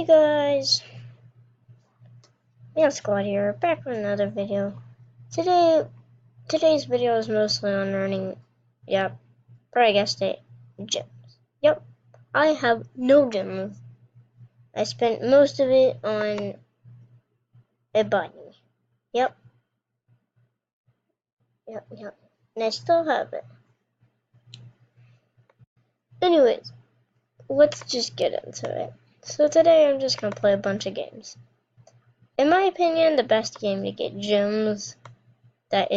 Hey guys, Meow Squad here, back with another video. Today's video is mostly on earning, probably guessed it, gems. Yep, I have no gems. I spent most of it on a bunny. Yep, and I still have it. Anyways, let's just get into it. So today I'm just gonna play a bunch of games. In my opinion, the best game to get gems that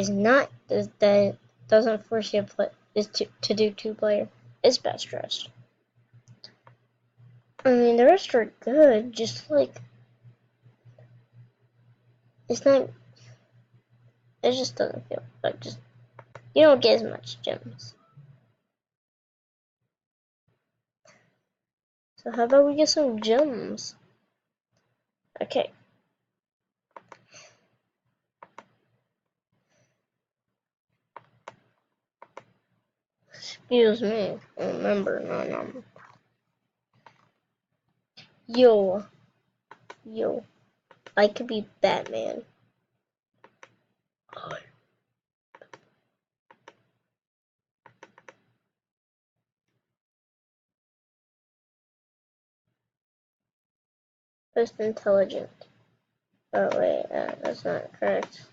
doesn't force you to play is to do 2-player is Best Dressed. I mean, the rest are good, just like it's not. It just doesn't feel like just you don't get as much gems. So how about we get some gems? Okay. Excuse me. Remember, no. Yo, I could be Batman. Most intelligent. Oh wait, that's not correct.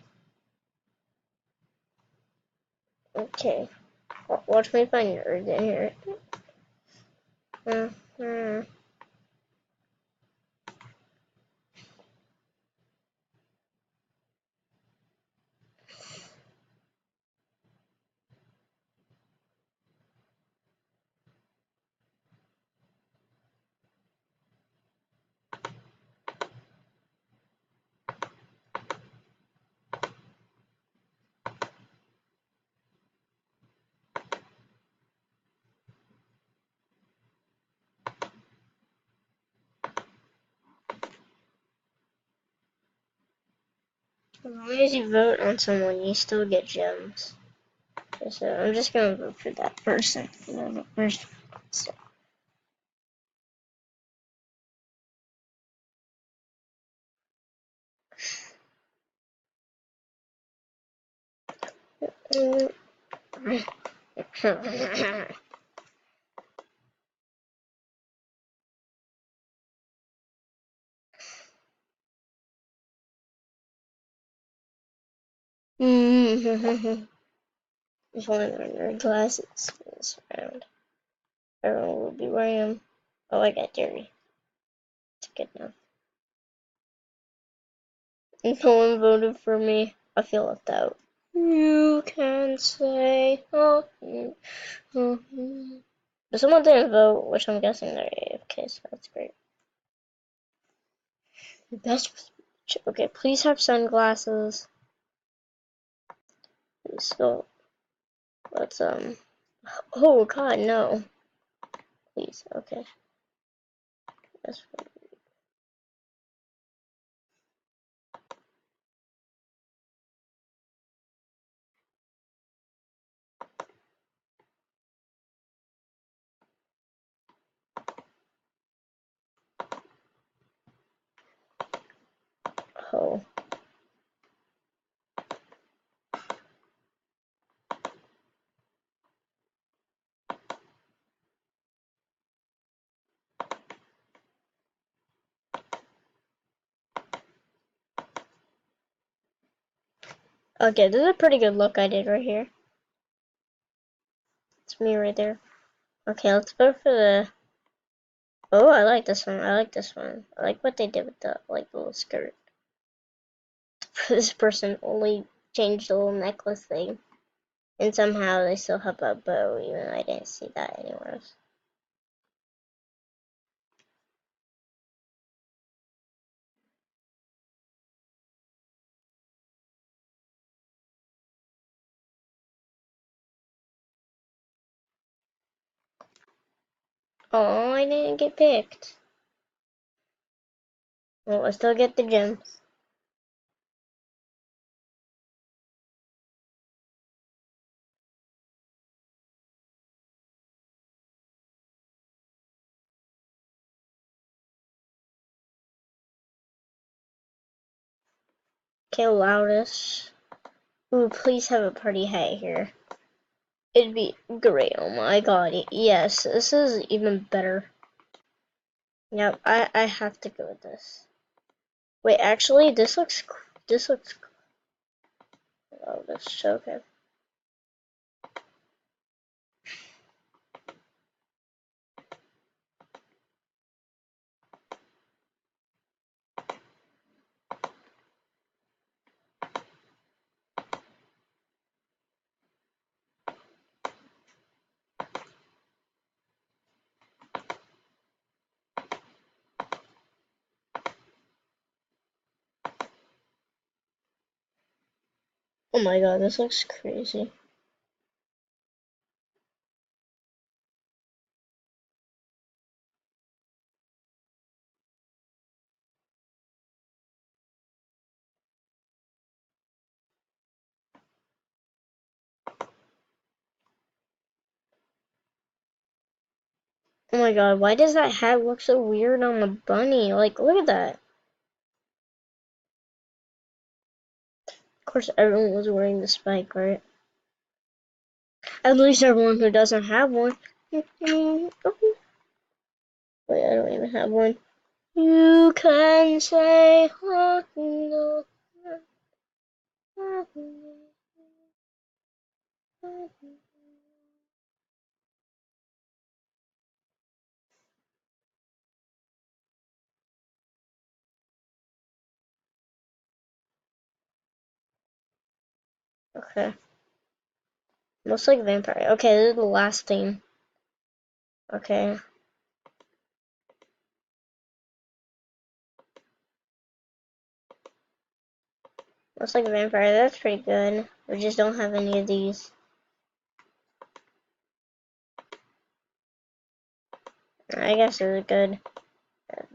Okay. Watch me find nerds in here. As long as you vote on someone, you still get gems. So I'm just gonna vote for that person. The first so. If only there were glasses this round. Everyone will be wearing them. Oh, I got dirty. It's good enough. If no one voted for me, I feel left out. You can say, but someone didn't vote, which I'm guessing they're AFK, so that's great. Best. Okay, please have sunglasses. So let's Oh God, no. Please, okay. That's fine. Oh. Okay, this is a pretty good look I did right here. It's me right there. Okay, let's go for the. Oh, I like this one. I like this one. I like what they did with the little skirt. This person only changed the little necklace thing, and somehow they still have a bow, even though I didn't see that anywhere else. Oh, I didn't get picked. Well, I still get the gems. Okay, loudest. Ooh, please have a party hat here. It'd be great. Oh my god. Yes, this is even better. Yep, I have to go with this. Wait, actually, this looks loudest. Okay. Oh my god, this looks crazy. Oh my god, why does that hat look so weird on the bunny? Like, look at that. Of course, everyone was wearing the spike, right? At least everyone who doesn't have one. Wait, I don't even have one. You can say no. Okay. Looks like vampire. Okay, this is the last theme. Okay. Looks like a vampire. That's pretty good. We just don't have any of these. I guess it's good.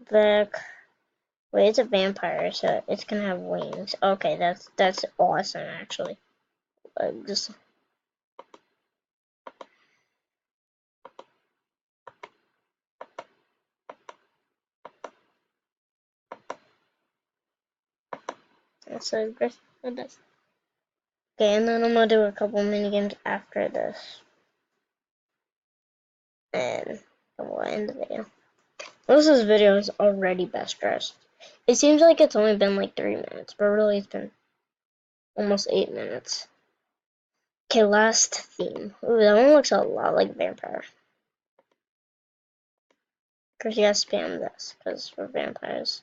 The wait, it's a vampire, so it's gonna have wings. Okay, that's awesome actually. Just that's so good. Okay, and then I'm gonna do a couple mini games after this, and we'll end the video. This video is already best dressed. It seems like it's only been like 3 minutes, but really it's been almost 8 minutes. Okay, last theme. Ooh, that one looks a lot like vampire. Of course, you gotta spam this because we're vampires.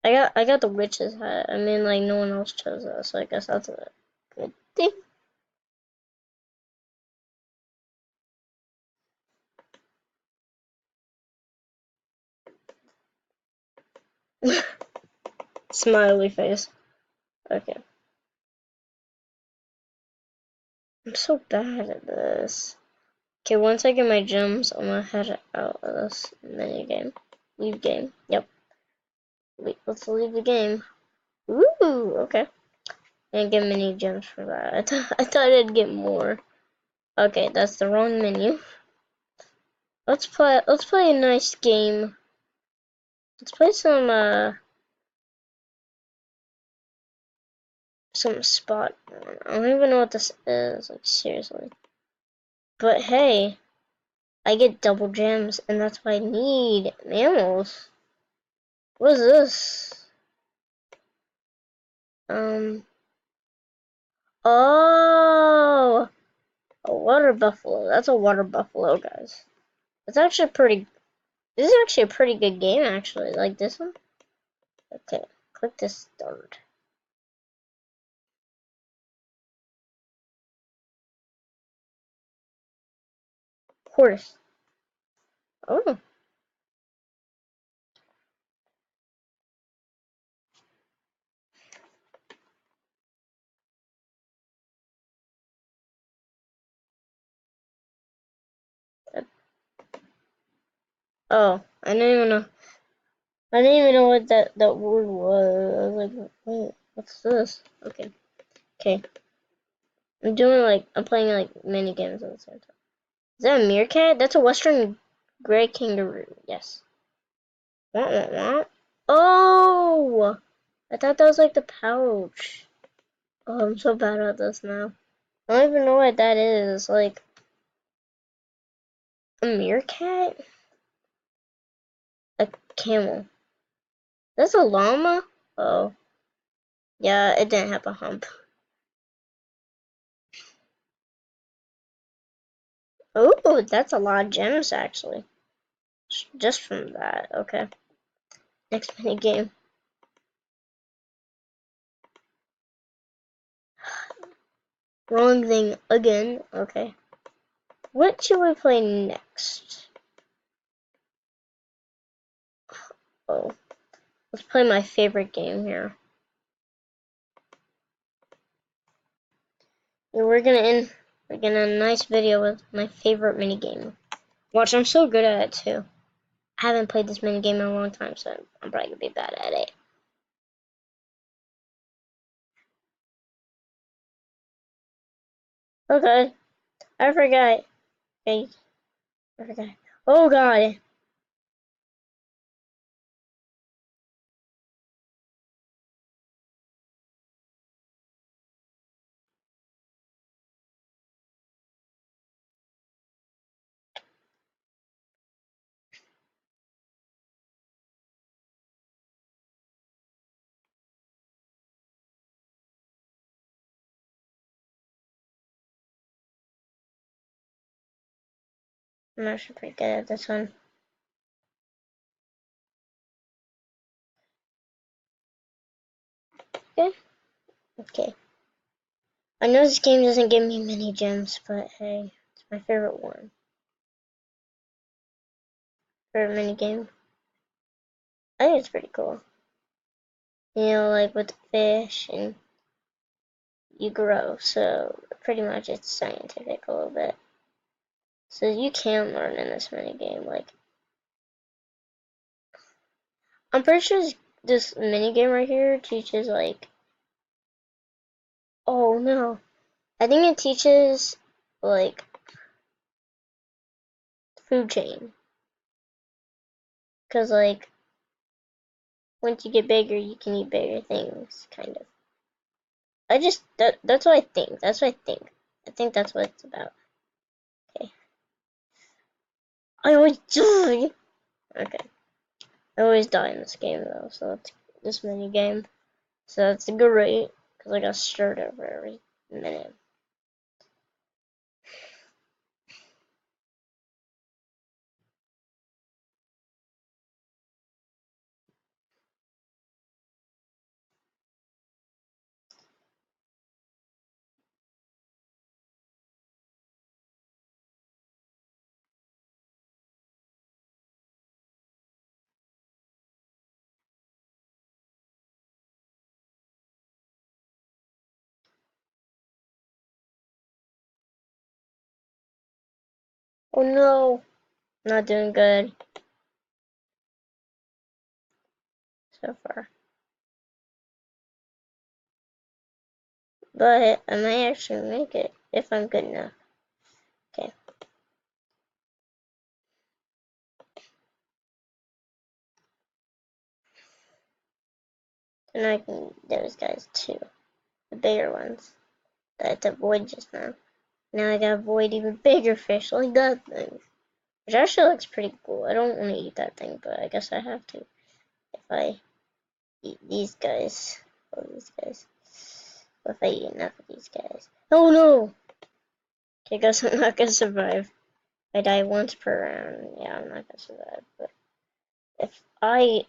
I got the witch's hat. I mean, like no one else chose that, so I guess that's a good thing. Smiley face. Okay. I'm so bad at this. Okay, once I get my gems, I'm gonna head out of this mini game. Leave game. Yep. Wait, let's leave the game. Ooh, okay. Didn't get many gems for that. I thought I'd get more. Okay, that's the wrong menu. Let's play a nice game. Let's play some spot. I don't even know what this is, like seriously. But hey, I get double gems, and that's what I need. Mammals. What is this? Oh, a water buffalo. That's a water buffalo, guys. It's actually pretty. This is actually a pretty good game, actually. Like this one. Okay, click to start. Horse. Oh. Oh, I didn't even know. I didn't even know what that word was. I was like, wait, what's this? Okay, okay. I'm playing like mini games at the same time. Is that a meerkat? That's a western gray kangaroo. Yes. What? Oh! I thought that was like the pouch. Oh, I'm so bad at this now. I don't even know what that is. Like, a meerkat? A camel. That's a llama? Oh. Yeah, it didn't have a hump. Oh, that's a lot of gems actually. Just from that. Okay. Next mini game. Wrong thing again. Okay. What should we play next? Oh, let's play my favorite game here. And we're gonna end a nice video with my favorite mini game. Watch, I'm so good at it too. I haven't played this mini game in a long time, so I'm probably gonna be bad at it. Okay, I forgot. Okay, I forgot. Oh god. I'm actually pretty good at this one. Okay. Okay. I know this game doesn't give me many gems, but hey, it's my favorite one. Favorite mini game. I think it's pretty cool. You know, like with the fish and you grow, so pretty much it's scientific a little bit. So you can learn in this mini game. Like, I'm pretty sure this mini game right here teaches like, oh no, I think it teaches like food chain, cause like once you get bigger, you can eat bigger things, kind of. That's what I think. That's what I think. I think that's what it's about. Okay. I always die. Okay. I always die in this game though, so that's this mini game. So that's great, because I got stirred over every minute. Oh no, not doing good so far. But I might actually make it if I'm good enough. Okay. And I can eat those guys too. The bigger ones that I had to avoid just now. Now I gotta avoid even bigger fish like that thing. Which actually looks pretty cool. I don't want to eat that thing, but I guess I have to if I eat these guys. All these guys. If I eat enough of these guys. Oh no! Okay, I guess I'm not gonna survive. I die once per round. Yeah, I'm not gonna survive. But if I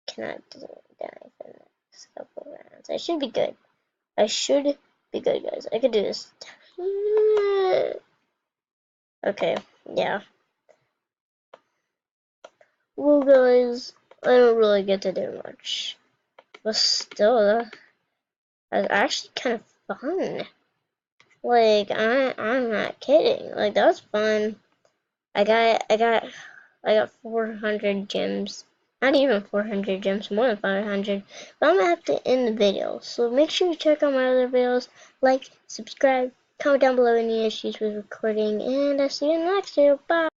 cannot die for the next couple rounds, I should be good. I should be good, guys. I could do this. Okay, yeah. Well, guys, I don't really get to do much. But still, that's actually kind of fun. Like, I'm not kidding. Like, that was fun. I got 400 gems. Not even 400 gems, more than 500. But I'm gonna have to end the video. So make sure you check out my other videos. Like, subscribe, comment down below any issues with recording, and I'll see you in the next video. Bye!